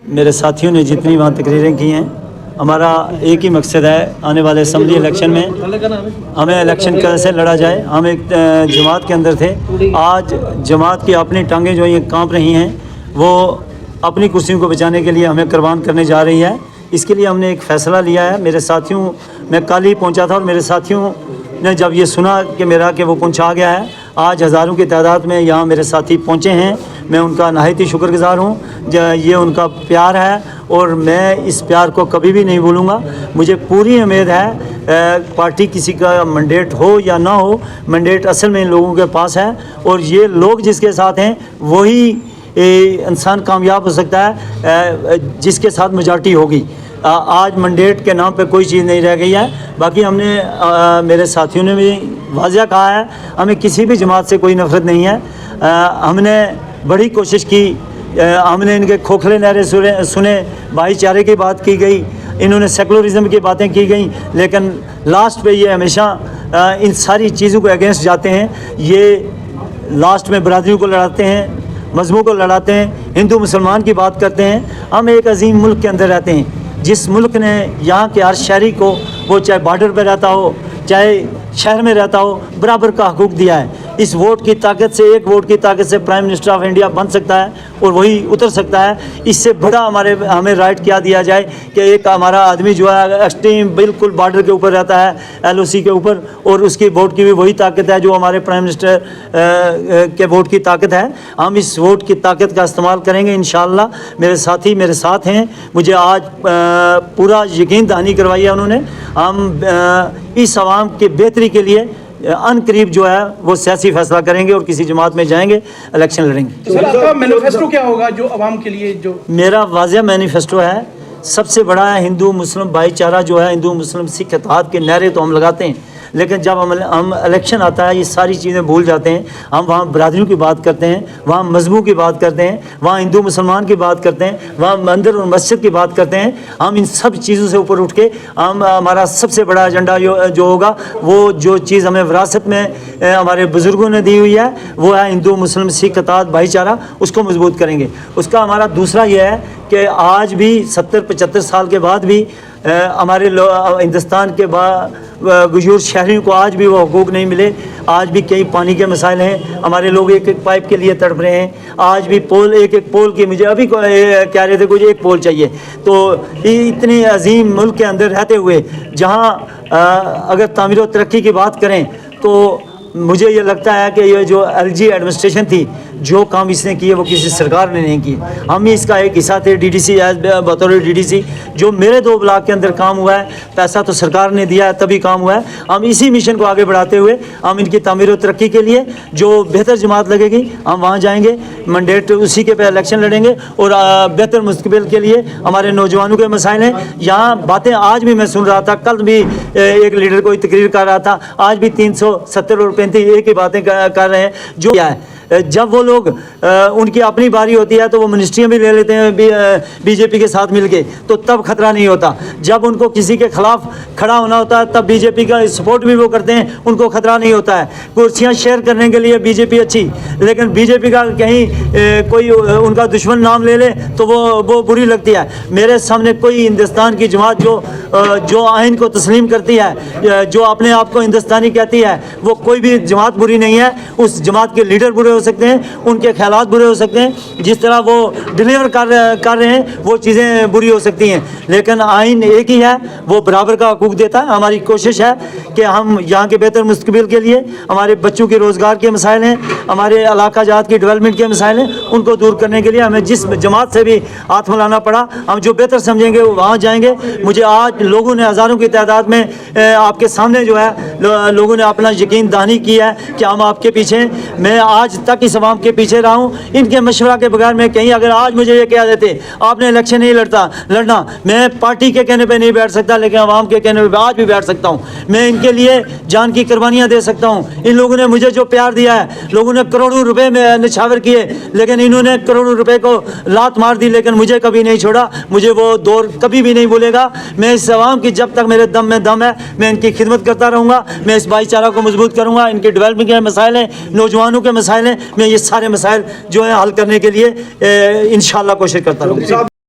मेरे साथियों ने जितनी वहाँ तकरीरें की हैं, हमारा एक ही मकसद है, आने वाले असम्बली इलेक्शन में हमें इलेक्शन कैसे लड़ा जाए। हम एक जमात के अंदर थे, आज जमात की अपनी टांगें जो ये कांप रही हैं, वो अपनी कुर्सियों को बचाने के लिए हमें कुर्बान करने जा रही है। इसके लिए हमने एक फ़ैसला लिया है। मेरे साथियों, मैं कल ही पहुँचा था और मेरे साथियों ने जब ये सुना कि वो पहुँचा गया है, आज हज़ारों की तादाद में यहाँ मेरे साथी पहुँचे हैं। मैं उनका नहायत ही शुक्रगुज़ार हूँ। ये उनका प्यार है और मैं इस प्यार को कभी भी नहीं भूलूँगा। मुझे पूरी उम्मीद है, पार्टी किसी का मैंडेट हो या ना हो, मैंडेट असल में इन लोगों के पास है और ये लोग जिसके साथ हैं वही इंसान कामयाब हो सकता है जिसके साथ मेजॉरिटी होगी। आज मैंडेट के नाम पे कोई चीज़ नहीं रह गई है। बाकी हमने मेरे साथियों ने भी वाज़िया कहा है, हमें किसी भी जमात से कोई नफ़रत नहीं है। हमने बड़ी कोशिश की, हमने इनके खोखले नारे सुने, भाईचारे की बात की गई, इन्होंने सेकुलरिज्म की बातें की गई, लेकिन लास्ट पे ये हमेशा इन सारी चीज़ों को अगेंस्ट जाते हैं। ये लास्ट में बरादरियों को लड़ाते हैं, मजहबों को लड़ाते हैं, हिंदू मुसलमान की बात करते हैं। हम एक अजीम मुल्क के अंदर रहते हैं, जिस मुल्क ने यहाँ के हर शहरी को, वो चाहे बॉर्डर पर रहता हो चाहे शहर में रहता हो, बराबर का हकूक़ दिया है। इस वोट की ताकत से, एक वोट की ताकत से प्राइम मिनिस्टर ऑफ इंडिया बन सकता है और वही उतर सकता है। इससे बड़ा हमें राइट क्या दिया जाए कि एक हमारा आदमी जो है एक्सट्रीम बिल्कुल बॉर्डर के ऊपर रहता है, LOC के ऊपर, और उसकी वोट की भी वही ताकत है जो हमारे प्राइम मिनिस्टर के वोट की ताकत है। हम इस वोट की ताकत का इस्तेमाल करेंगे इंशाअल्लाह। मेरे साथी मेरे साथ हैं, मुझे आज पूरा यकीन दहानी करवाई है उन्होंने। हम इस आवाम की बेहतरी के लिए अनकरीब जो है वो सियासी फैसला करेंगे और किसी जमात में जाएंगे, इलेक्शन लड़ेंगे। सर, आपका मैनिफेस्टो क्या होगा जो आवाम के लिए? जो मेरा वाज़िया मैनिफेस्टो है, सबसे बड़ा है हिंदू मुस्लिम भाईचारा जो है, हिंदू मुस्लिम सिख इत्तेहाद के नारे तो हम लगाते हैं, लेकिन जब हम इलेक्शन आता है ये सारी चीज़ें भूल जाते हैं। हम वहाँ बरादरियों की बात करते हैं, वहाँ मजहबों की बात करते हैं, वहाँ हिंदू मुसलमान की बात करते हैं, वहाँ मंदिर और मस्जिद की बात करते हैं। हम इन सब चीज़ों से ऊपर उठ के हमारा सबसे बड़ा एजेंडा जो होगा, वो जो चीज़ हमें विरासत में हमारे बुज़ुर्गों ने दी हुई है, वो है हिंदू मुस्लिम सिख इत्तेहाद भाईचारा, उसको मजबूत करेंगे। उसका हमारा दूसरा ये है कि आज भी 70-75 साल के बाद भी हमारे हिंदुस्तान के गुजूर शहरियों को आज भी वो हकूक़ नहीं मिले। आज भी कई पानी के मसाइल हैं, हमारे लोग एक एक पाइप के लिए तड़प रहे हैं। आज भी पोल, एक एक पोल की, मुझे अभी कह रहे थे कुछ एक पोल चाहिए। तो इतनी अजीम मुल्क के अंदर रहते हुए जहाँ अगर तामीर और तरक्की की बात करें तो मुझे ये लगता है कि ये जो LG एडमिनिस्ट्रेशन थी, जो काम इसने किए वो किसी सरकार ने नहीं किए। हम ही इसका एक हिस्सा थे, DDC बतौर DDC जो मेरे 2 ब्लॉक के अंदर काम हुआ है, पैसा तो सरकार ने दिया है तभी काम हुआ है। हम इसी मिशन को आगे बढ़ाते हुए हम इनकी तामीर और तरक्की के लिए जो बेहतर जमात लगेगी हम वहाँ जाएंगे, मैंडेट उसी के पे इलेक्शन लड़ेंगे और बेहतर मुस्तकबिल के लिए हमारे नौजवानों के मसाइल हैं। यहाँ बातें आज भी मैं सुन रहा था, कल भी एक लीडर कोई तकरीर कर रहा था, आज भी 370 और 35 एक ही बातें कर रहे हैं। जो क्या है, जब वो लोग उनकी अपनी बारी होती है तो वो मिनिस्ट्रियाँ भी ले लेते हैं BJP के साथ मिलके, तो तब खतरा नहीं होता। जब उनको किसी के खिलाफ खड़ा होना होता है तब BJP का सपोर्ट भी वो करते हैं, उनको खतरा नहीं होता है। कुर्सियाँ शेयर करने के लिए BJP अच्छी, लेकिन BJP का कहीं कोई उनका दुश्मन नाम ले ले तो वो बुरी लगती है। मेरे सामने कोई हिंदुस्तान की जमात जो आइन को तस्लीम करती है, जो अपने आप को हिंदुस्तानी कहती है, वो कोई भी जमात बुरी नहीं है। उस जमात के लीडर बुरे हो सकते हैं, उनके ख्यालात बुरे हो सकते हैं, जिस तरह वो डिलीवर कर रहे हैं वो चीज़ें बुरी हो सकती हैं, लेकिन आइन एक ही है, वो बराबर का हकूक़ देता है। हमारी कोशिश है कि हम यहाँ के बेहतर मुस्तकबिल के लिए, हमारे बच्चों के रोज़गार के मसाइल हैं, हमारे इलाका जात की डेवलपमेंट के मसाइल हैं, उनको दूर करने के लिए हमें जिस जमात से भी हाथ मिलाना पड़ा, हम जो बेहतर समझेंगे वहाँ जाएंगे। मुझे आज लोगों ने हज़ारों की तादाद में आपके सामने जो है लोगों ने अपना यकीन दहानी की है कि हम आपके पीछे हैं। मैं आज तक इस अवाम के पीछे रहा हूँ, इनके मशवरा के बगैर मैं कहीं, अगर आज मुझे ये कह देते आपने इलेक्शन नहीं लड़ना, मैं पार्टी के कहने पे नहीं बैठ सकता, लेकिन अवाम के कहने पे आज भी बैठ सकता हूँ। मैं इनके लिए जान की कुर्बानियाँ दे सकता हूँ। इन लोगों ने मुझे जो प्यार दिया है, लोगों ने करोड़ों रुपए में निछावर किए, लेकिन इन्होंने करोड़ों रुपए को लात मार दी, लेकिन मुझे कभी नहीं छोड़ा। मुझे वो दौर कभी भी नहीं भूलेगा। मैं इस अवाम की, जब तक मेरे दम में दम है, मैं इनकी खिदमत करता रहूँगा। मैं इस भाईचारा को मजबूत करूँगा। इनके डेवलपमेंट के मसाइल हैं, नौजवानों के मसाइल हैं, मैं ये सारे मसाइल जो है हल करने के लिए इंशाअल्लाह कोशिश करता रहूँगा।